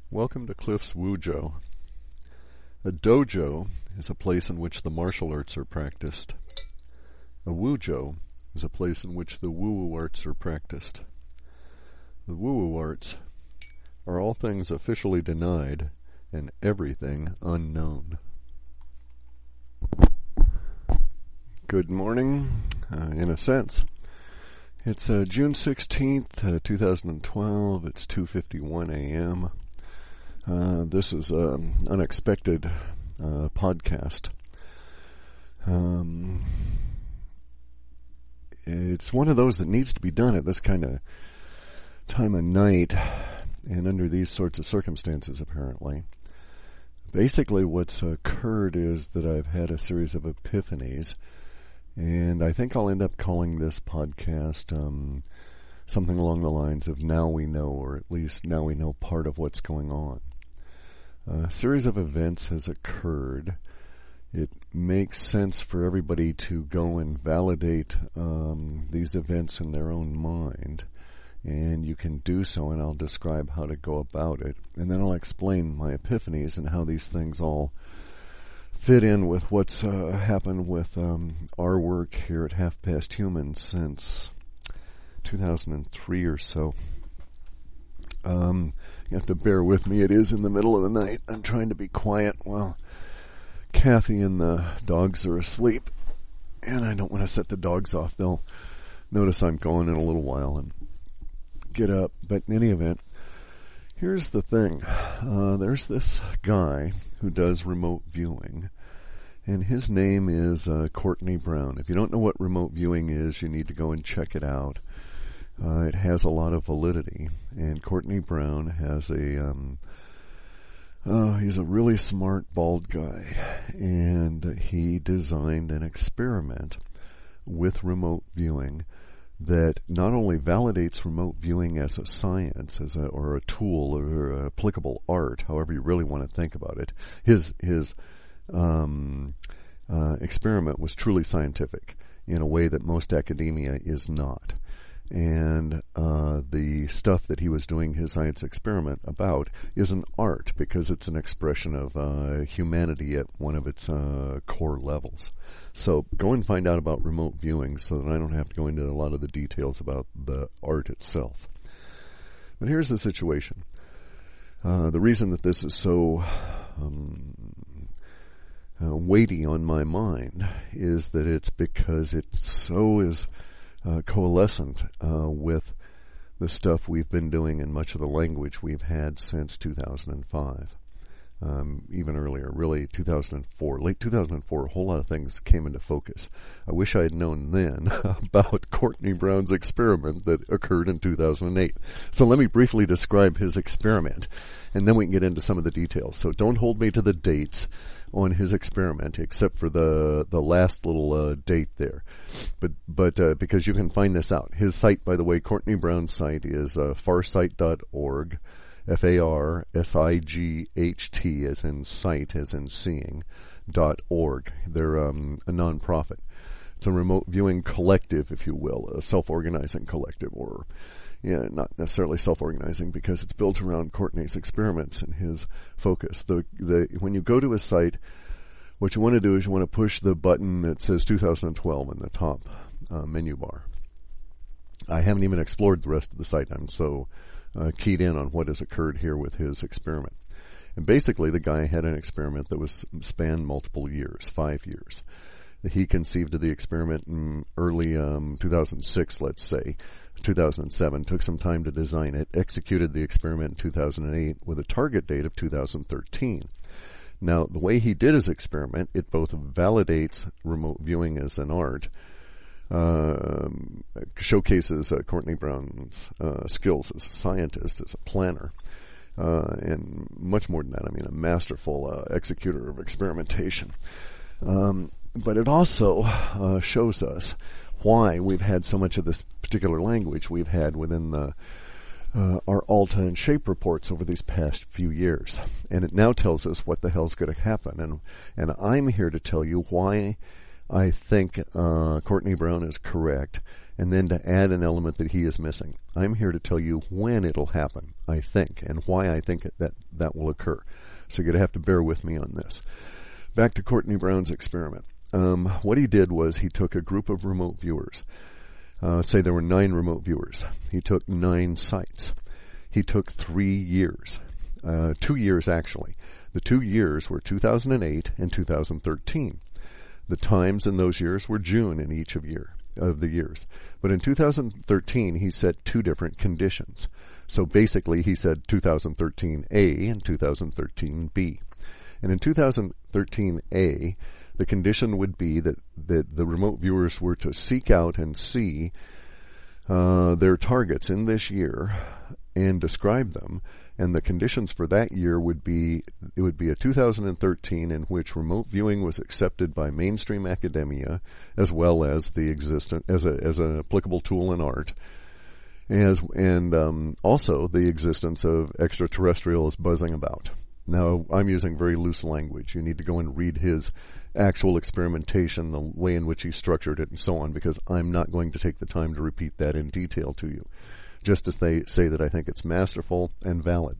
Welcome to Clif's Wujo. A dojo is a place in which the martial arts are practiced. A wujo is a place in which the woo-woo arts are practiced. The woo-woo arts are all things officially denied and everything unknown. Good morning, in a sense. It's June 16th, 2012. It's 2:51 a.m. This is an unexpected podcast. It's one of those that needs to be done at this kind of time of night and under these sorts of circumstances, apparently. Basically, what's occurred is that I've had a series of epiphanies, and I think I'll end up calling this podcast something along the lines of Now We Know, or at least now we know part of what's going on. A series of events has occurred. It makes sense for everybody to go and validate these events in their own mind, and you can do so, and I'll describe how to go about it, and then I'll explain my epiphanies and how these things all fit in with what's happened with our work here at Half Past Human since 2003 or so. You have to bear with me. It is in the middle of the night. I'm trying to be quiet while Kathy and the dogs are asleep, and I don't want to set the dogs off. They'll notice I'm going in a little while and get up. But in any event, here's the thing. There's this guy who does remote viewing, and his name is Courtney Brown. If you don't know what remote viewing is, you need to go and check it out. It has a lot of validity, and Courtney Brown has he's a really smart bald guy, and he designed an experiment with remote viewing that not only validates remote viewing as a science, or a tool, or an applicable art, however you really want to think about it. His experiment was truly scientific in a way that most academia is not. And the stuff that he was doing his science experiment about is an art, because it's an expression of humanity at one of its core levels. So go and find out about remote viewing so that I don't have to go into a lot of the details about the art itself. But here's the situation. The reason that this is so weighty on my mind is that it's because it so is coalescent with the stuff we've been doing and much of the language we've had since 2005. Even earlier, really 2004, late 2004, a whole lot of things came into focus. I wish I had known then about Courtney Brown's experiment that occurred in 2008. So let me briefly describe his experiment, and then we can get into some of the details. So don't hold me to the dates on his experiment, except for the last little date there. But because you can find this out. His site, by the way, Courtney Brown's site is farsight.org, FARSIGHT, as in sight, as in seeing, .org. They're a nonprofit. It's a remote viewing collective, if you will, a self-organizing collective, or not necessarily self-organizing, because it's built around Courtney's experiments and his focus. When you go to his site, what you want to do is you want to push the button that says 2012 in the top menu bar. I haven't even explored the rest of the site. I'm so keyed in on what has occurred here with his experiment. And basically, the guy had an experiment that was spanned multiple years, 5 years. He conceived of the experiment in early 2006, let's say. 2007, took some time to design it, executed the experiment in 2008 with a target date of 2013. Now, the way he did his experiment, it both validates remote viewing as an art, showcases Courtney Brown's skills as a scientist, as a planner, and much more than that. I mean, a masterful executor of experimentation. But it also shows us why we've had so much of this particular language we've had within our Alta and Shape reports over these past few years. And it now tells us what the hell's going to happen. And I'm here to tell you why I think Courtney Brown is correct, and then to add an element that he is missing. I'm here to tell you when it'll happen, I think, and why I think that will occur. So you're going to have to bear with me on this. Back to Courtney Brown's experiment. What he did was he took a group of remote viewers. Say there were 9 remote viewers. He took 9 sites. He took 3 years. 2 years, actually. The 2 years were 2008 and 2013. The times in those years were June in each of the years. But in 2013, he set 2 different conditions. So basically, he said 2013A and 2013B. And in 2013A, the condition would be that the remote viewers were to seek out and see their targets in this year and describe them. And the conditions for that year would be, it would be a 2013 in which remote viewing was accepted by mainstream academia as well as the existent as an applicable tool in art, and also the existence of extraterrestrials buzzing about. Now, I'm using very loose language. You need to go and read his actual experimentation, the way in which he structured it, and so on, because I'm not going to take the time to repeat that in detail to you. Just to say that I think it's masterful and valid.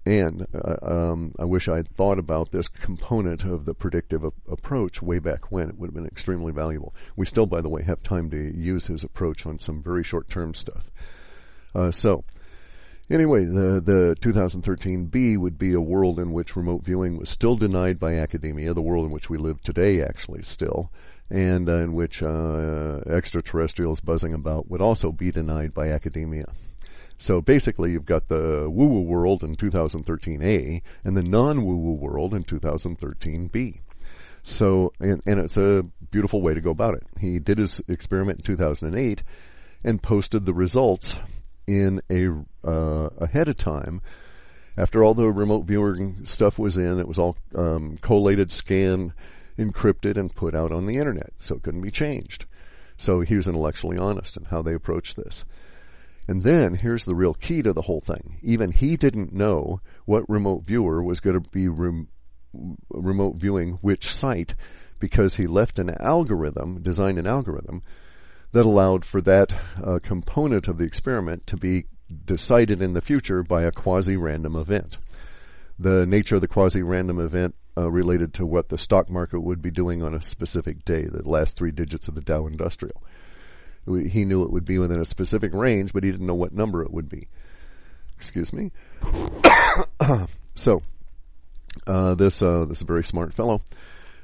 And I wish I had thought about this component of the predictive approach way back when. It would have been extremely valuable. We still, by the way, have time to use his approach on some very short-term stuff. Anyway, the 2013B would be a world in which remote viewing was still denied by academia, the world in which we live today, actually, still, and in which extraterrestrials buzzing about would also be denied by academia. So basically, you've got the woo-woo world in 2013A and the non-woo-woo world in 2013B. So, and it's a beautiful way to go about it. He did his experiment in 2008 and posted the results in ahead of time. After all the remote viewing stuff was in, it was all collated, scanned, encrypted, and put out on the internet, so it couldn't be changed. So he was intellectually honest in how they approached this. And then, here's the real key to the whole thing. Even he didn't know what remote viewer was going to be remote viewing which site, because he left an algorithm, designed an algorithm, that allowed for that component of the experiment to be decided in the future by a quasi-random event. The nature of the quasi-random event related to what the stock market would be doing on a specific day, the last 3 digits of the Dow Industrial. He knew it would be within a specific range, but he didn't know what number it would be. Excuse me. So, this is a very smart fellow,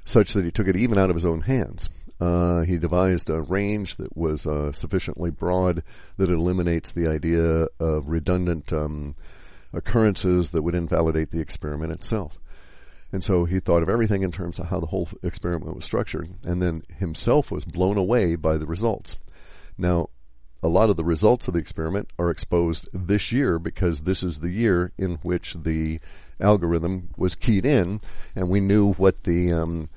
such that he took it even out of his own hands. He devised a range that was sufficiently broad that eliminates the idea of redundant occurrences that would invalidate the experiment itself. And so he thought of everything in terms of how the whole experiment was structured, and then himself was blown away by the results. Now, a lot of the results of the experiment are exposed this year because this is the year in which the algorithm was keyed in, and we knew what the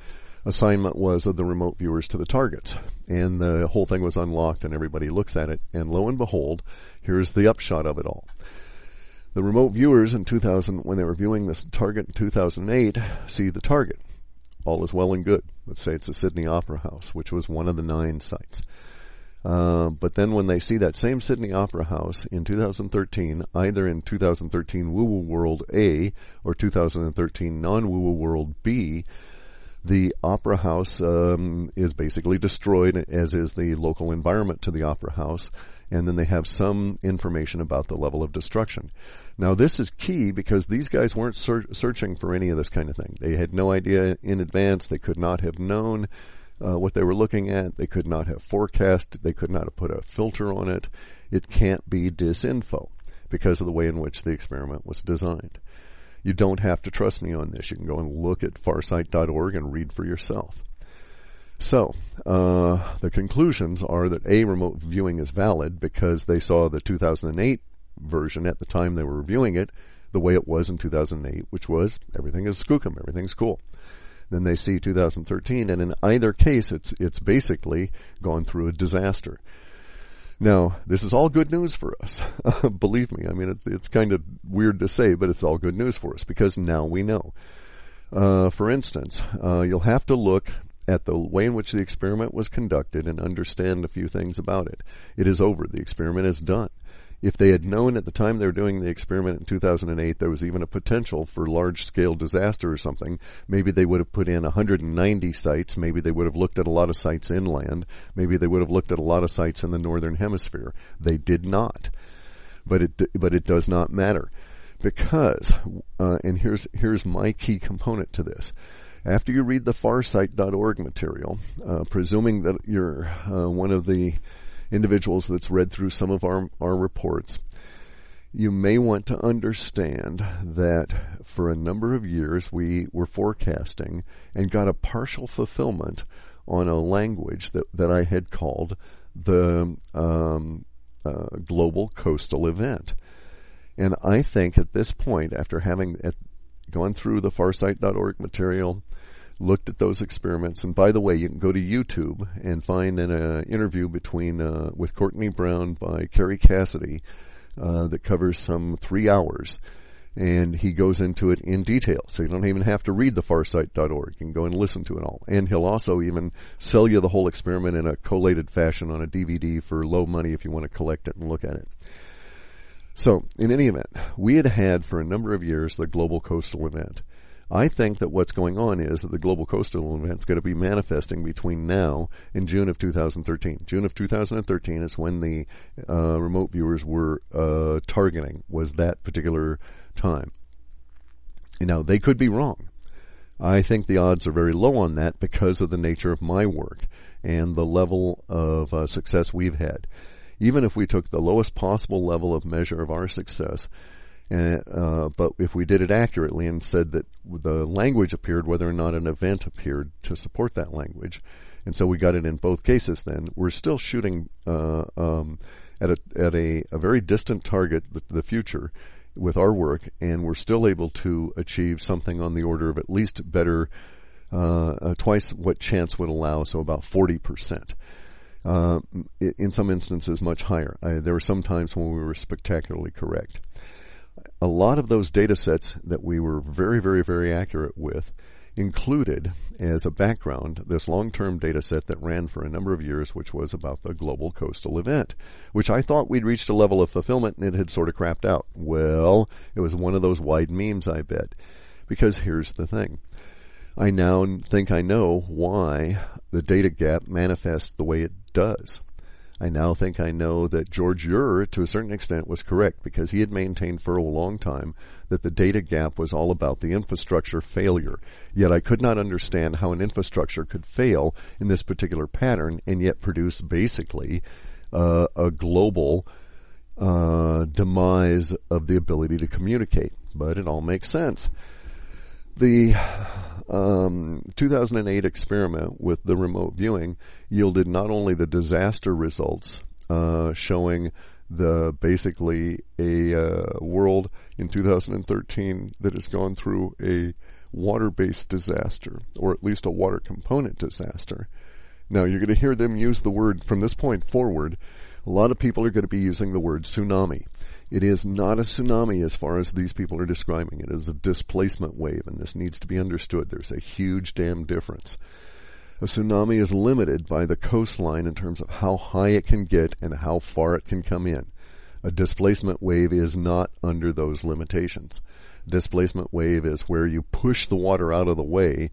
assignment was of the remote viewers to the targets. And the whole thing was unlocked, and everybody looks at it, and lo and behold, here's the upshot of it all. The remote viewers in 2000, when they were viewing this target in 2008, see the target. All is well and good. Let's say it's the Sydney Opera House, which was one of the 9 sites. But then when they see that same Sydney Opera House in 2013, either in 2013 Woo-Woo World A or 2013 Non-Woo-Woo World B, the opera house is basically destroyed, as is the local environment to the opera house, and then they have some information about the level of destruction. Now, this is key because these guys weren't searching for any of this kind of thing. They had no idea in advance. They could not have known what they were looking at. They could not have forecast. They could not have put a filter on it. It can't be disinfo because of the way in which the experiment was designed. You don't have to trust me on this. You can go and look at farsight.org and read for yourself. So, the conclusions are that A, remote viewing is valid because they saw the 2008 version at the time they were reviewing it the way it was in 2008, which was everything is skookum, everything's cool. Then they see 2013, and in either case, it's basically gone through a disaster. Now, this is all good news for us. Believe me, I mean, it's kind of weird to say, but it's all good news for us because now we know. For instance, you'll have to look at the way in which the experiment was conducted and understand a few things about it. It is over. The experiment is done. If they had known at the time they were doing the experiment in 2008 there was even a potential for large-scale disaster or something, maybe they would have put in 190 sites, maybe they would have looked at a lot of sites inland, maybe they would have looked at a lot of sites in the northern hemisphere. They did not. But it does not matter. Because, and here's my key component to this. After you read the farsight.org material, presuming that you're one of the individuals that's read through some of our reports, you may want to understand that for a number of years we were forecasting and got a partial fulfillment on a language that I had called the global coastal event. And I think at this point, after having gone through the farsight.org material, looked at those experiments, and by the way, you can go to YouTube and find an interview with Courtney Brown by Kerry Cassidy that covers some 3 hours, and he goes into it in detail. So you don't even have to read the farsight.org. You can go and listen to it all. And he'll also even sell you the whole experiment in a collated fashion on a DVD for low money if you want to collect it and look at it. So, in any event, we had for a number of years the global coastal event. I think that what's going on is that the global coastal event is going to be manifesting between now and June of 2013. June of 2013 is when the remote viewers were targeting, was that particular time. Now, they could be wrong. I think the odds are very low on that because of the nature of my work and the level of success we've had. Even if we took the lowest possible level of measure of our success, but if we did it accurately and said that the language appeared whether or not an event appeared to support that language, and so we got it in both cases, then we're still shooting at a very distant target, the future, with our work, and we're still able to achieve something on the order of at least better, twice what chance would allow, so about 40%. In some instances much higher. There were some times when we were spectacularly correct. A lot of those data sets that we were very, very, very accurate with included, as a background, this long-term data set that ran for a number of years, which was about the global coastal event, which I thought we'd reached a level of fulfillment and it had sort of crapped out. Well, it was one of those wide memes, I bet. Because here's the thing. I now think I know why the data gap manifests the way it does. I now think I know that George Ure, to a certain extent, was correct because he had maintained for a long time that the data gap was all about the infrastructure failure. Yet I could not understand how an infrastructure could fail in this particular pattern and yet produce basically a global demise of the ability to communicate. But it all makes sense. The 2008 experiment with the remote viewing yielded not only the disaster results, showing basically a world in 2013 that has gone through a water-based disaster, or at least a water component disaster. Now, you're going to hear them use the word, from this point forward, a lot of people are going to be using the word tsunami. It is not a tsunami as far as these people are describing it. It is a displacement wave, and this needs to be understood. There's a huge damn difference. A tsunami is limited by the coastline in terms of how high it can get and how far it can come in. A displacement wave is not under those limitations. Displacement wave is where you push the water out of the way.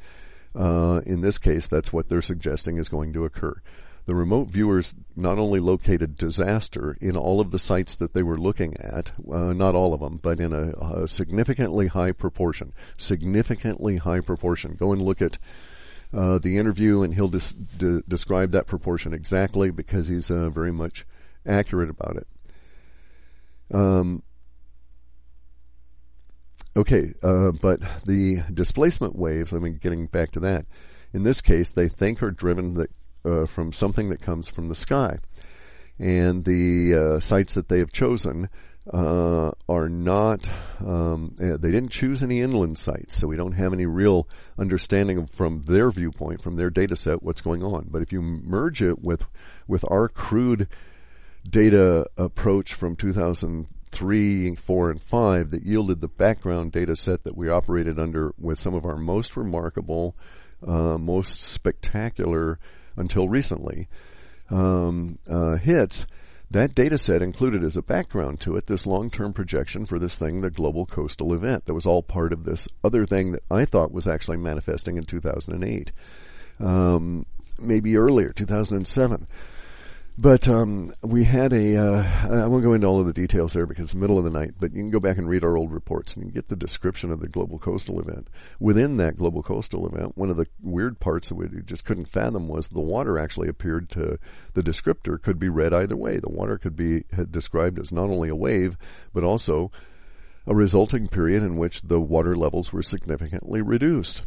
In this case, that's what they're suggesting is going to occur. The remote viewers not only located disaster in all of the sites that they were looking at, not all of them, but in a significantly high proportion. Significantly high proportion. Go and look at the interview, and he'll describe that proportion exactly because he's very much accurate about it. But the displacement waves, getting back to that, in this case, they think are driven from something that comes from the sky. And the sites that they have chosen are not, they didn't choose any inland sites, so we don't have any real understanding from their viewpoint, from their data set, what's going on. But if you merge it with our crude data approach from 2003, 4, and 5 that yielded the background data set that we operated under with some of our most remarkable most spectacular until recently hits, that data set included as a background to it this long-term projection for this thing, the global coastal event, that was all part of this other thing that I thought was actually manifesting in 2008, maybe earlier, 2007. But we had I won't go into all of the details there because it's the middle of the night, but you can go back and read our old reports and you get the description of the global coastal event. Within that global coastal event, one of the weird parts that we just couldn't fathom was the water actually appeared to, the descriptor could be read either way. The water could be described as not only a wave, but also a resulting period in which the water levels were significantly reduced.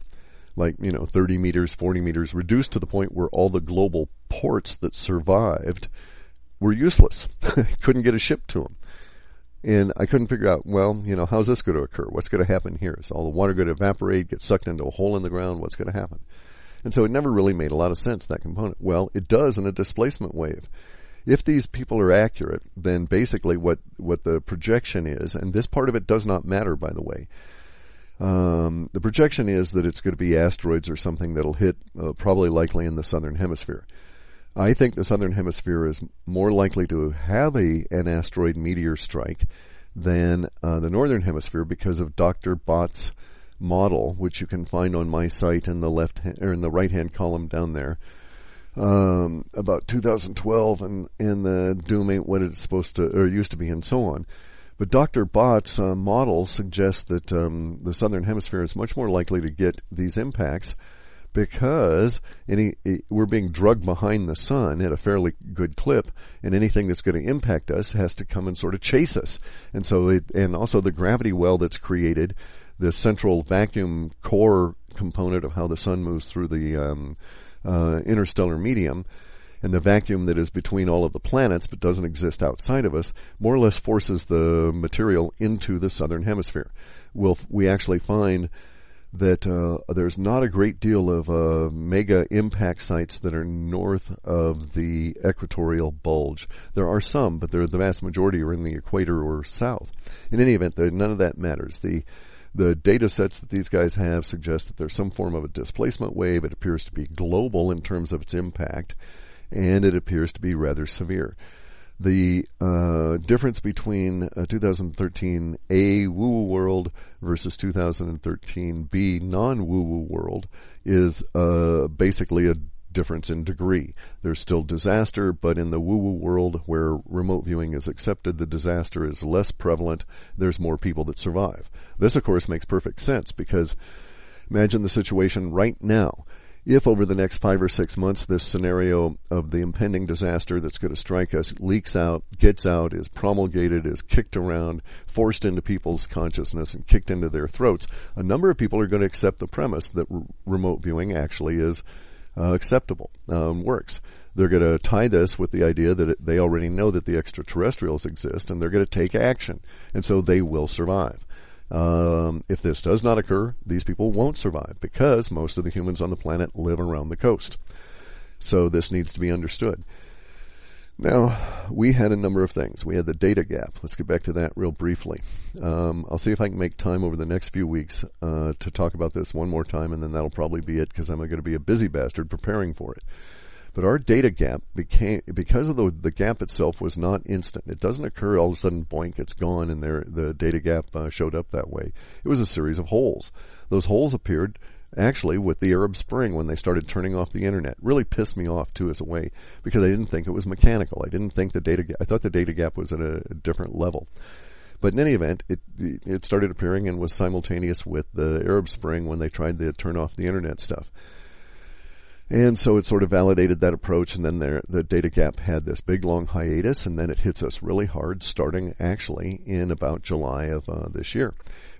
Like, 30 meters, 40 meters, reduced to the point where all the global ports that survived were useless. Couldn't get a ship to them. And I couldn't figure out, how's this going to occur? What's going to happen here? Is all the water going to evaporate, get sucked into a hole in the ground? What's going to happen? And so it never really made a lot of sense, that component. Well, it does in a displacement wave. If these people are accurate, then basically what the projection is, and this part of it does not matter, by the way, the projection is that it's going to be asteroids or something that'll hit probably likely in the southern hemisphere. I think the southern hemisphere is more likely to have an asteroid meteor strike than the northern hemisphere because of Dr. Bott's model, which you can find on my site in the in the right-hand column down there. About 2012 and the doom ain't what it's supposed to or used to be and so on. But Dr. Bott's model suggests that the southern hemisphere is much more likely to get these impacts because we're being drugged behind the sun at a fairly good clip, and anything that's going to impact us has to come and sort of chase us. And so, and also the gravity well that's created, the central vacuum core component of how the sun moves through the interstellar medium, and the vacuum that is between all of the planets but doesn't exist outside of us, more or less forces the material into the southern hemisphere. We actually find that there's not a great deal of mega impact sites that are north of the equatorial bulge. There are some, but the vast majority are in the equator or south. In any event, none of that matters. The data sets that these guys have suggest that there's some form of a displacement wave. It appears to be global in terms of its impact, and it appears to be rather severe. The difference between 2013 A woo-woo world versus 2013 B non-woo-woo world is basically a difference in degree. There's still disaster, but in the woo-woo world where remote viewing is accepted, the disaster is less prevalent. There's more people that survive. This, of course, makes perfect sense because imagine the situation right now. If over the next 5 or 6 months this scenario of the impending disaster that's going to strike us leaks out, gets out, is promulgated, is kicked around, forced into people's consciousness and kicked into their throats, a number of people are going to accept the premise that remote viewing actually is acceptable, works. They're going to tie this with the idea that they already know that the extraterrestrials exist, and they're going to take action, and so they will survive. If this does not occur, these people won't survive because most of the humans on the planet live around the coast. So this needs to be understood. Now, we had a number of things. We had the data gap. Let's get back to that real briefly. I'll see if I can make time over the next few weeks to talk about this one more time, and then that'll probably be it because I'm going to be a busy bastard preparing for it. But our data gap because of the gap itself was not instant. It doesn't occur all of a sudden, boink, it's gone, and the data gap showed up that way. It was a series of holes. Those holes appeared actually with the Arab Spring when they started turning off the internet. Really pissed me off too as a way because I didn't think it was mechanical. I didn't think I thought the data gap was at a different level. But in any event, it started appearing and was simultaneous with the Arab Spring when they tried to turn off the internet stuff. And so it sort of validated that approach, and then the data gap had this big, long hiatus, and then it hits us really hard starting actually in about July of this year,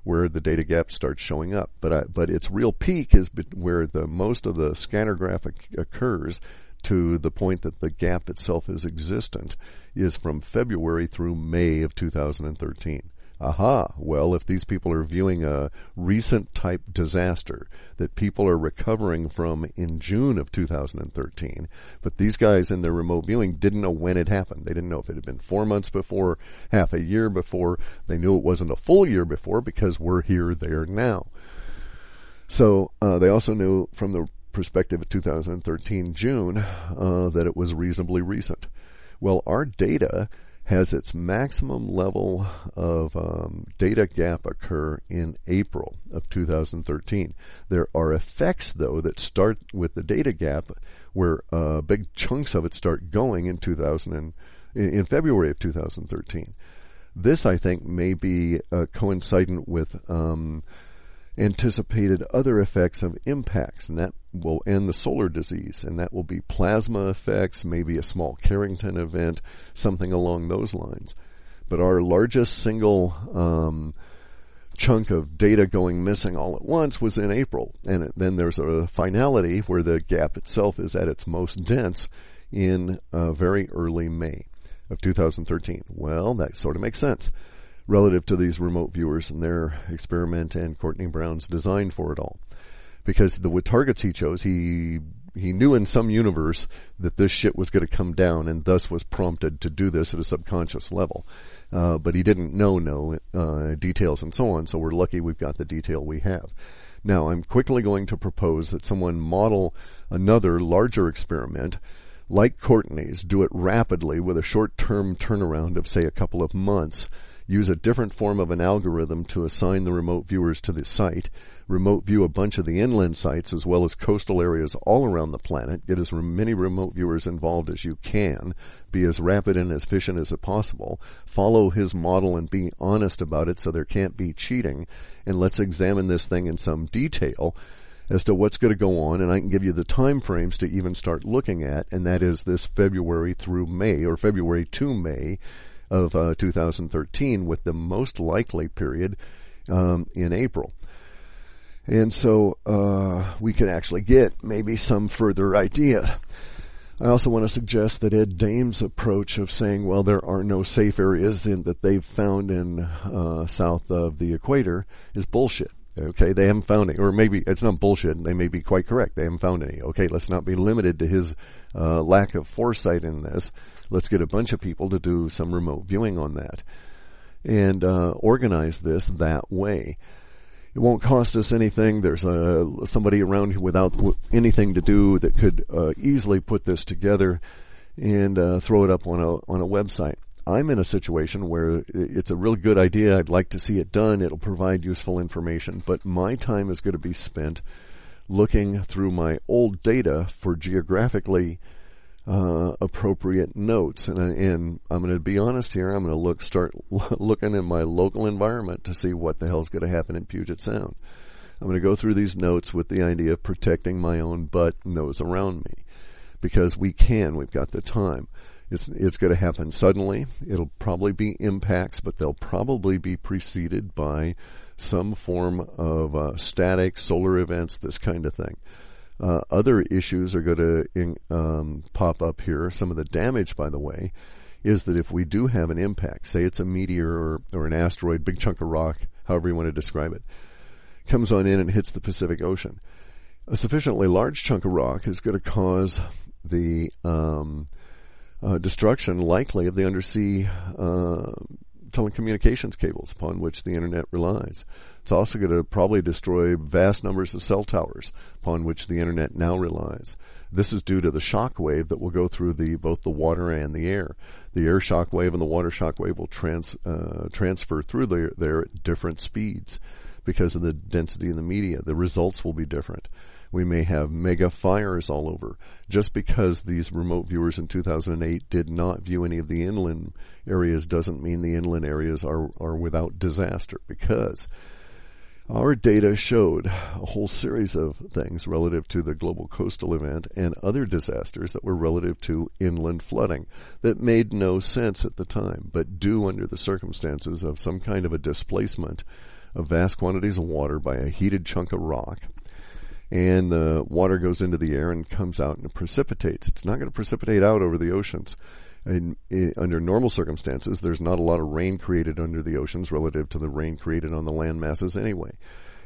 where the data gap starts showing up. But its real peak is where the most of the scanograph occurs to the point that the gap itself is existent, is from February through May of 2013. Aha, well, if these people are viewing a recent type disaster that people are recovering from in June of 2013, but these guys in their remote viewing didn't know when it happened. They didn't know if it had been 4 months before, half a year before. They knew it wasn't a full year before because we're here, there, now. So they also knew from the perspective of 2013 June, that it was reasonably recent. Well, our data has its maximum level of data gap occur in April of 2013. There are effects, though, that start with the data gap where big chunks of it start going in February of 2013. This, I think, may be coincident with anticipated other effects of impacts, and that will end the solar disease, and that will be plasma effects, maybe a small Carrington event, something along those lines. But our largest single chunk of data going missing all at once was in April, and then there's a finality where the gap itself is at its most dense in very early May of 2013. Well, that sort of makes sense relative to these remote viewers and their experiment and Courtney Brown's design for it all. Because the targets he chose, he knew in some universe that this shit was going to come down and thus was prompted to do this at a subconscious level. But he didn't know details and so on, so we're lucky we've got the detail we have. Now, I'm quickly going to propose that someone model another larger experiment like Courtney's, do it rapidly with a short-term turnaround of, say, a couple of months, use a different form of an algorithm to assign the remote viewers to the site, remote view a bunch of the inland sites as well as coastal areas all around the planet, get as many remote viewers involved as you can, be as rapid and as efficient as possible, follow his model and be honest about it so there can't be cheating, and let's examine this thing in some detail as to what's going to go on, and I can give you the time frames to even start looking at, and that is this February through May, or February to May of 2013, with the most likely period in April. And so we could actually get maybe some further idea. I also want to suggest that Ed Dame's approach of saying, well, there are no safe areas that they've found in south of the equator is bullshit. Okay, they haven't found any, or maybe it's not bullshit, they may be quite correct, they haven't found any. Okay, let's not be limited to his lack of foresight in this. Let's get a bunch of people to do some remote viewing on that and organize this that way. It won't cost us anything. There's somebody around here without anything to do that could easily put this together and throw it up on a website. I'm in a situation where it's a real good idea. I'd like to see it done. It'll provide useful information, but my time is going to be spent looking through my old data for geographically appropriate notes. And I'm going to be honest here. I'm going to start looking in my local environment to see what the hell's going to happen in Puget Sound. I'm going to go through these notes with the idea of protecting my own butt and those around me, because we've got the time. It's going to happen suddenly. It'll probably be impacts, but they'll probably be preceded by some form of static solar events, this kind of thing. Other issues are going to pop up here. Some of the damage, by the way, is that if we do have an impact, say it's a meteor or an asteroid, big chunk of rock, however you want to describe it, comes on in and hits the Pacific Ocean. A sufficiently large chunk of rock is going to cause the destruction, likely, of the undersea telecommunications cables upon which the internet relies. It's also going to probably destroy vast numbers of cell towers upon which the internet now relies. This is due to the shock wave that will go through both the water and the air. The air shock wave and the water shock wave will transfer through there at different speeds because of the density of the media. The results will be different. We may have mega fires all over. Just because these remote viewers in 2008 did not view any of the inland areas doesn't mean the inland areas are without disaster, because our data showed a whole series of things relative to the global coastal event and other disasters that were relative to inland flooding that made no sense at the time, but do under the circumstances of some kind of a displacement of vast quantities of water by a heated chunk of rock. And the water goes into the air and comes out and precipitates. It's not going to precipitate out over the oceans. Under normal circumstances, there's not a lot of rain created under the oceans relative to the rain created on the land masses anyway.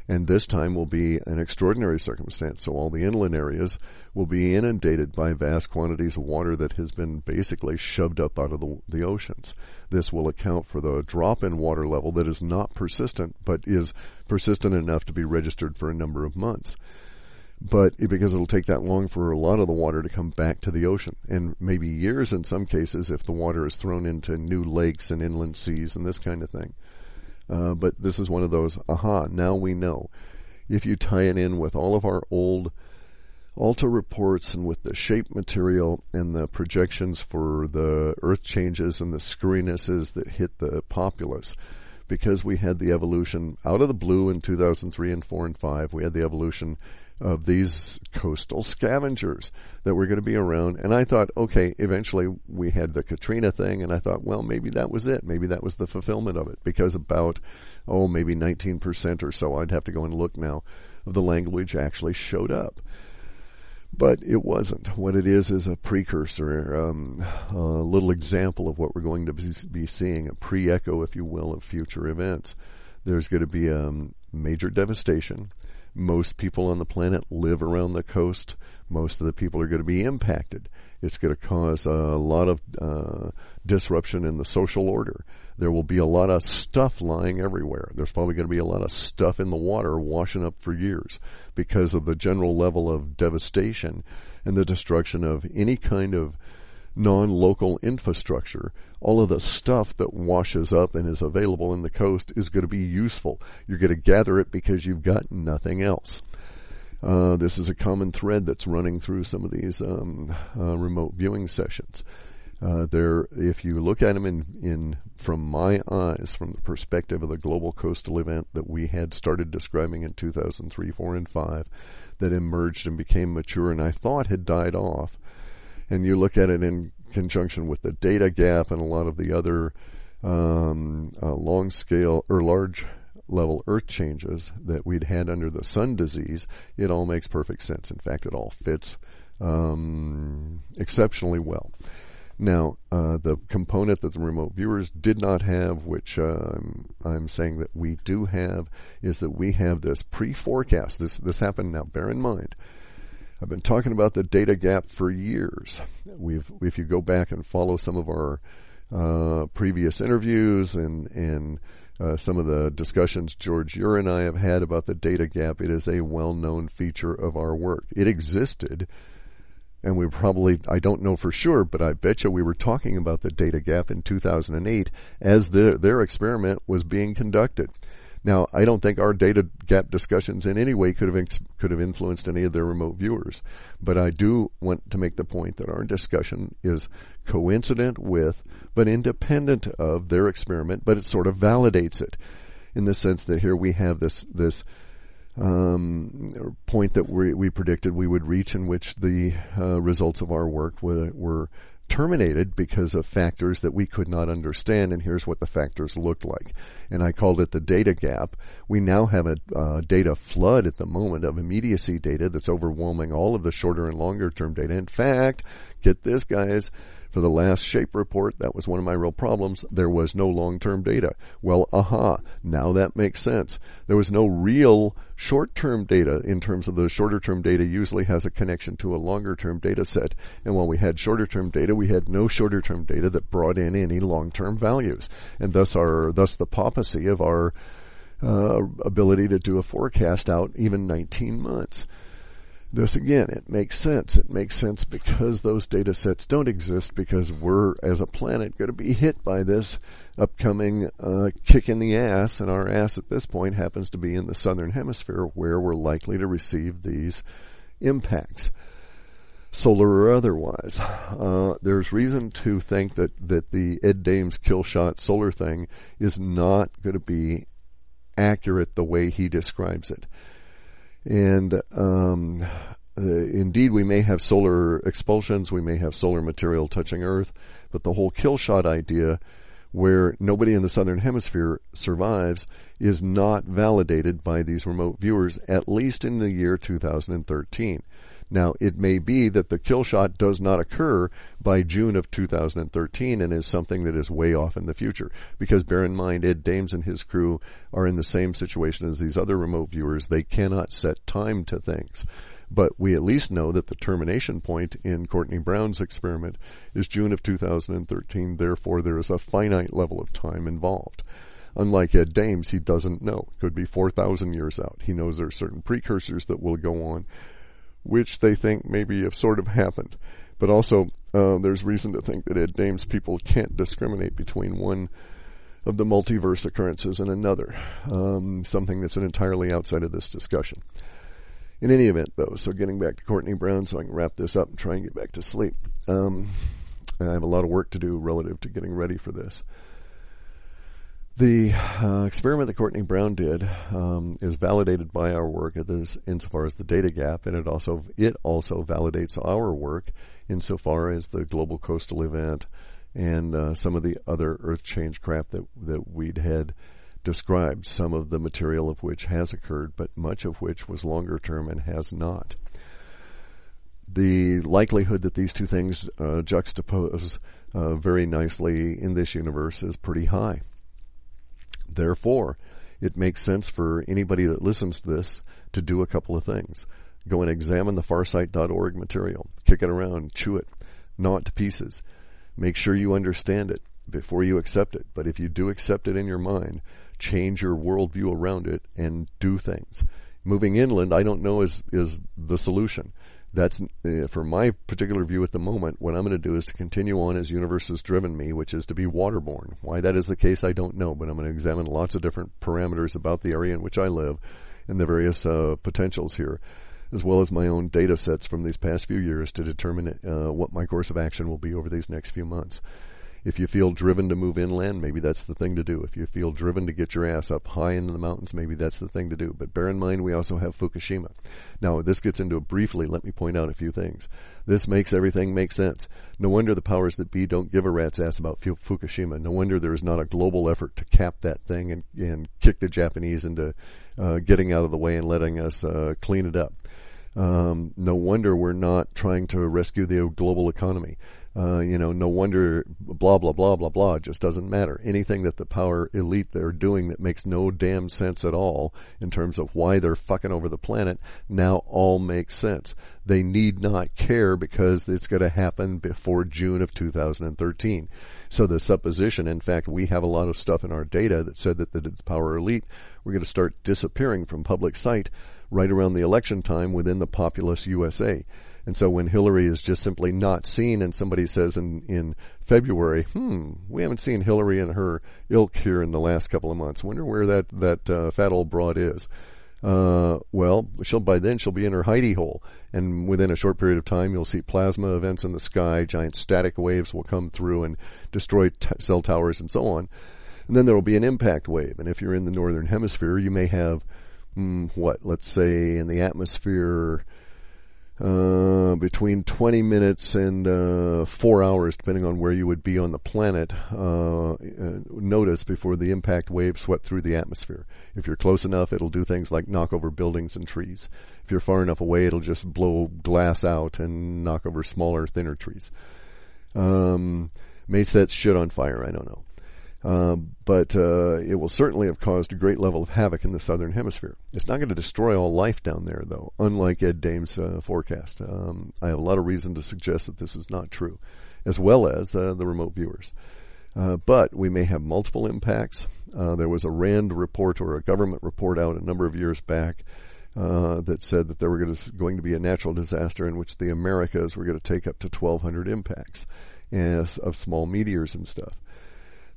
And this time will be an extraordinary circumstance. So all the inland areas will be inundated by vast quantities of water that has been basically shoved up out of the oceans. This will account for the drop in water level that is not persistent, but is persistent enough to be registered for a number of months. because it'll take that long for a lot of the water to come back to the ocean, and maybe years in some cases if the water is thrown into new lakes and inland seas and this kind of thing. But this is one of those, now we know. If you tie it in with all of our old Alta reports and with the shape material and the projections for the earth changes and the screwinesses that hit the populace, because we had the evolution out of the blue in 2003 and 4 and 5, we had the evolution of these coastal scavengers that were going to be around. And I thought, okay, eventually we had the Katrina thing, and I thought, well, maybe that was it. Maybe that was the fulfillment of it, because about, maybe 19% or so, I'd have to go and look now, of the language actually showed up. But it wasn't. What it is a precursor, a little example of what we're going to be seeing, a pre-echo, if you will, of future events. There's going to be major devastation. Most people on the planet live around the coast. Most of the people are going to be impacted. It's going to cause a lot of disruption in the social order. There will be a lot of stuff lying everywhere. There's probably going to be a lot of stuff in the water washing up for years because of the general level of devastation and the destruction of any kind of non-local infrastructure. All of the stuff that washes up and is available in the coast is going to be useful. You're going to gather it because you've got nothing else. This is a common thread that's running through some of these remote viewing sessions. If you look at them from my eyes, from the perspective of the global coastal event that we had started describing in 2003, 4, and 5, that emerged and became mature and I thought had died off, and you look at it in conjunction with the data gap and a lot of the other long-scale or large-level Earth changes that we'd had under the sun disease, it all makes perfect sense. In fact, it all fits exceptionally well. Now, the component that the remote viewers did not have, which I'm saying that we do have, is that we have this pre-forecast. This happened now. Bear in mind, I've been talking about the data gap for years. If you go back and follow some of our previous interviews and some of the discussions George Ure and I have had about the data gap, it is a well-known feature of our work. It existed. And we probably, I don't know for sure, but I bet you we were talking about the data gap in 2008 as their experiment was being conducted. Now, I don't think our data gap discussions in any way could have influenced any of their remote viewers. But I do want to make the point that our discussion is coincident with, but independent of their experiment, but it sort of validates it in the sense that here we have this point that we predicted we would reach, in which the results of our work were terminated because of factors that we could not understand, and here's what the factors looked like. And I called it the data gap. We now have a data flood at the moment of immediacy data that's overwhelming all of the shorter and longer term data. In fact, get this, guys, for the last shape report, that was one of my real problems. There was no long-term data. Well, now that makes sense. There was no real short-term data in terms of the shorter-term data usually has a connection to a longer-term data set. And while we had shorter-term data, we had no shorter-term data that brought in any long-term values. And thus the papacy of our ability to do a forecast out even 19 months. This, again, it makes sense. It makes sense because those data sets don't exist, because we're, as a planet, going to be hit by this upcoming kick in the ass, and our ass at this point happens to be in the southern hemisphere, where we're likely to receive these impacts, solar or otherwise. There's reason to think that the Ed Dames kill shot solar thing is not going to be accurate the way he describes it. And indeed, we may have solar expulsions, we may have solar material touching Earth, but the whole kill shot idea, where nobody in the southern hemisphere survives, is not validated by these remote viewers, at least in the year 2013. Now, it may be that the kill shot does not occur by June of 2013 and is something that is way off in the future. Because bear in mind, Ed Dames and his crew are in the same situation as these other remote viewers. They cannot set time to things. But we at least know that the termination point in Courtney Brown's experiment is June of 2013. Therefore, there is a finite level of time involved. Unlike Ed Dames, he doesn't know. It could be 4,000 years out. He knows there are certain precursors that will go on. which they think maybe have sort of happened. But also, there's reason to think that Ed Dame's people can't discriminate between one of the multiverse occurrences and another, something that's entirely outside of this discussion. In any event, though, so getting back to Courtney Brown so I can wrap this up and try and get back to sleep. I have a lot of work to do relative to getting ready for this. The experiment that Courtney Brown did is validated by our work insofar as the data gap, and it also validates our work insofar as the global coastal event and some of the other earth change crap that we'd had described, some of the material of which has occurred, but much of which was longer term and has not. The likelihood that these two things juxtapose very nicely in this universe is pretty high. Therefore, it makes sense for anybody that listens to this to do a couple of things. Go and examine the farsight.org material. Kick it around, chew it, gnaw it to pieces. Make sure you understand it before you accept it. But if you do accept it in your mind, change your worldview around it and do things. Moving inland, I don't know, is the solution. That's, for my particular view at the moment, what I'm going to do is to continue on as universe has driven me, which is to be waterborne. Why that is the case, I don't know, but I'm going to examine lots of different parameters about the area in which I live and the various potentials here, as well as my own data sets from these past few years to determine what my course of action will be over these next few months. If you feel driven to move inland, maybe that's the thing to do. If you feel driven to get your ass up high into the mountains, maybe that's the thing to do. But bear in mind, we also have Fukushima. Now, this gets into it briefly. Let me point out a few things. This makes everything make sense. No wonder the powers that be don't give a rat's ass about Fukushima. No wonder there is not a global effort to cap that thing and kick the Japanese into getting out of the way and letting us clean it up. No wonder we're not trying to rescue the global economy. No wonder blah, blah, blah, blah, blah. It just doesn't matter. Anything that the power elite they're doing that makes no damn sense at all in terms of why they're fucking over the planet now all makes sense. They need not care because it's going to happen before June of 2013. So the supposition, in fact, we have a lot of stuff in our data that said that the power elite were going to start disappearing from public sight right around the election time within the populous USA. And so when Hillary is just simply not seen and somebody says in February, we haven't seen Hillary and her ilk here in the last couple of months. Wonder where that fat old broad is. Well, by then she'll be in her hidey hole. And within a short period of time, you'll see plasma events in the sky. Giant static waves will come through and destroy cell towers and so on. And then there will be an impact wave. And if you're in the northern hemisphere, you may have, let's say in the atmosphere, between 20 minutes and 4 hours, depending on where you would be on the planet, notice before the impact wave swept through the atmosphere. If you're close enough, it'll do things like knock over buildings and trees. If you're far enough away, it'll just blow glass out and knock over smaller, thinner trees. May set shit on fire, I don't know. But it will certainly have caused a great level of havoc in the southern hemisphere. It's not going to destroy all life down there, though, unlike Ed Dame's forecast. I have a lot of reason to suggest that this is not true, as well as the remote viewers. But we may have multiple impacts. There was a RAND report or a government report out a number of years back that said that there were going to be a natural disaster in which the Americas were going to take up to 1,200 impacts of small meteors and stuff.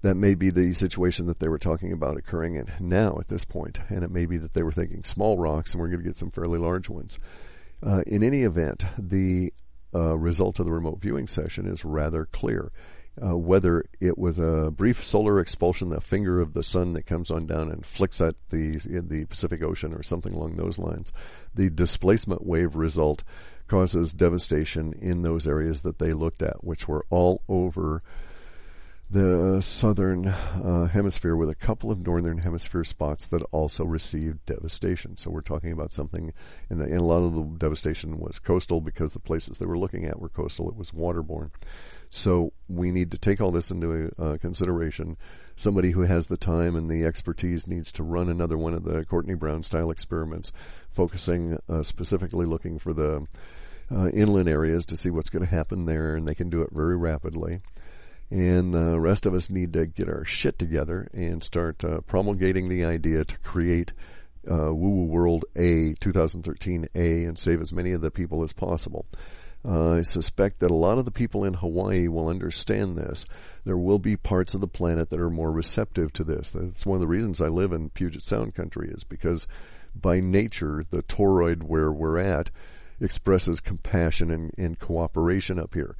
That may be the situation that they were talking about occurring now at this point, and it may be that they were thinking small rocks and we're going to get some fairly large ones. In any event, the result of the remote viewing session is rather clear. Whether it was a brief solar expulsion, the finger of the sun that comes on down and flicks at the Pacific Ocean or something along those lines, the displacement wave result causes devastation in those areas that they looked at, which were all over the southern hemisphere, with a couple of northern hemisphere spots that also received devastation. So we're talking about something, and a lot of the devastation was coastal because the places they were looking at were coastal. It was waterborne. So we need to take all this into consideration. Somebody who has the time and the expertise needs to run another one of the Courtney Brown style experiments, focusing specifically looking for the inland areas to see what's going to happen there, and they can do it very rapidly. And the rest of us need to get our shit together and start promulgating the idea to create Wujo World A 2013A and save as many of the people as possible. I suspect that a lot of the people in Hawaii will understand this. There will be parts of the planet that are more receptive to this. That's one of the reasons I live in Puget Sound country, is because by nature, the toroid where we're at expresses compassion and cooperation up here.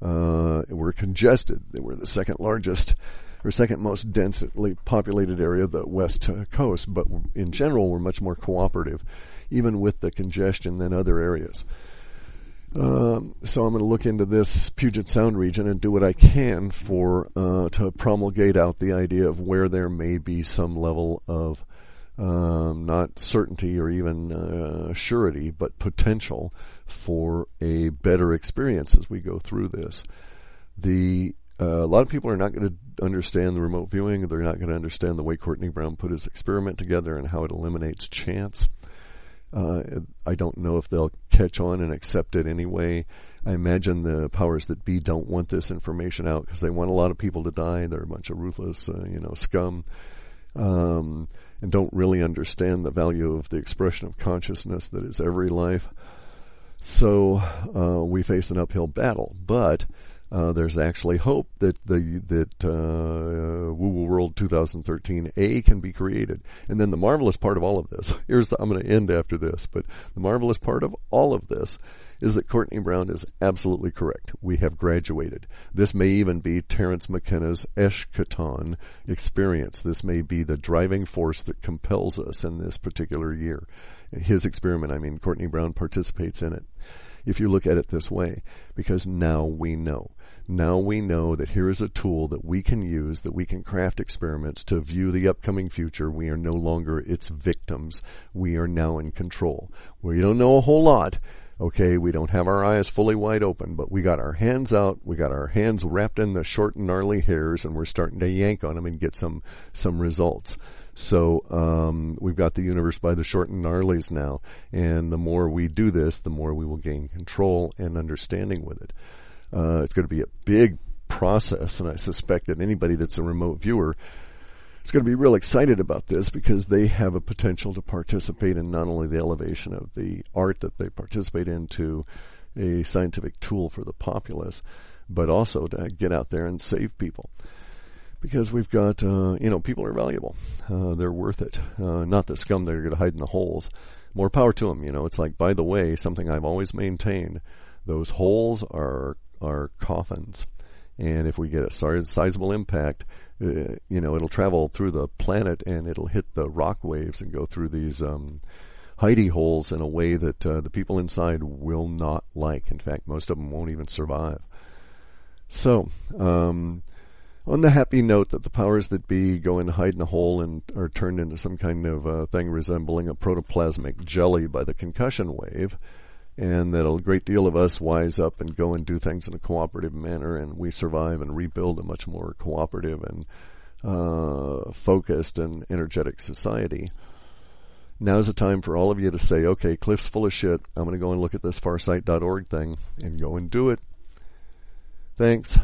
We're congested. We're the second largest or second most densely populated area of the west coast, but in general, we're much more cooperative, even with the congestion, than other areas. So I'm going to look into this Puget Sound region and do what I can to promulgate out the idea of where there may be some level of not certainty or even surety, but potential for a better experience as we go through this. A lot of people are not going to understand the remote viewing. They're not going to understand the way Courtney Brown put his experiment together and how it eliminates chance. I don't know if they'll catch on and accept it anyway. I imagine the powers that be don't want this information out because they want a lot of people to die. They're a bunch of ruthless, scum, and don't really understand the value of the expression of consciousness that is every life. So we face an uphill battle, but there's actually hope that Wujo World 2013A can be created. And then the marvelous part of all of this, I'm going to end after this, but the marvelous part of all of this is that Courtney Brown is absolutely correct. We have graduated. This may even be Terence McKenna's Eschaton experience. This may be the driving force that compels us in this particular year. His experiment, Courtney Brown participates in it, if you look at it this way, because now we know. Now we know that here is a tool that we can use, that we can craft experiments to view the upcoming future. We are no longer its victims. We are now in control. We don't know a whole lot. Okay, we don't have our eyes fully wide open, but we got our hands out. We got our hands wrapped in the short and gnarly hairs, and we're starting to yank on them and get some results. So we've got the universe by the short and gnarlies now, and the more we do this, the more we will gain control and understanding with it. It's going to be a big process, and I suspect that anybody that's a remote viewer is going to be real excited about this because they have a potential to participate in not only the elevation of the art that they participate in to a scientific tool for the populace, but also to get out there and save people. Because we've got, people are valuable. They're worth it. Not the scum that are going to hide in the holes. More power to them. It's like, by the way, something I've always maintained, those holes are coffins. And if we get a sizable impact, it'll travel through the planet and it'll hit the rock waves and go through these hidey holes in a way that the people inside will not like. In fact, most of them won't even survive. So, on the happy note that the powers that be go and hide in a hole and are turned into some kind of thing resembling a protoplasmic jelly by the concussion wave, and that a great deal of us wise up and go and do things in a cooperative manner, and we survive and rebuild a much more cooperative and focused and energetic society. Now's the time for all of you to say, okay, Clif's full of shit. I'm going to go and look at this farsight.org thing and go and do it. Thanks.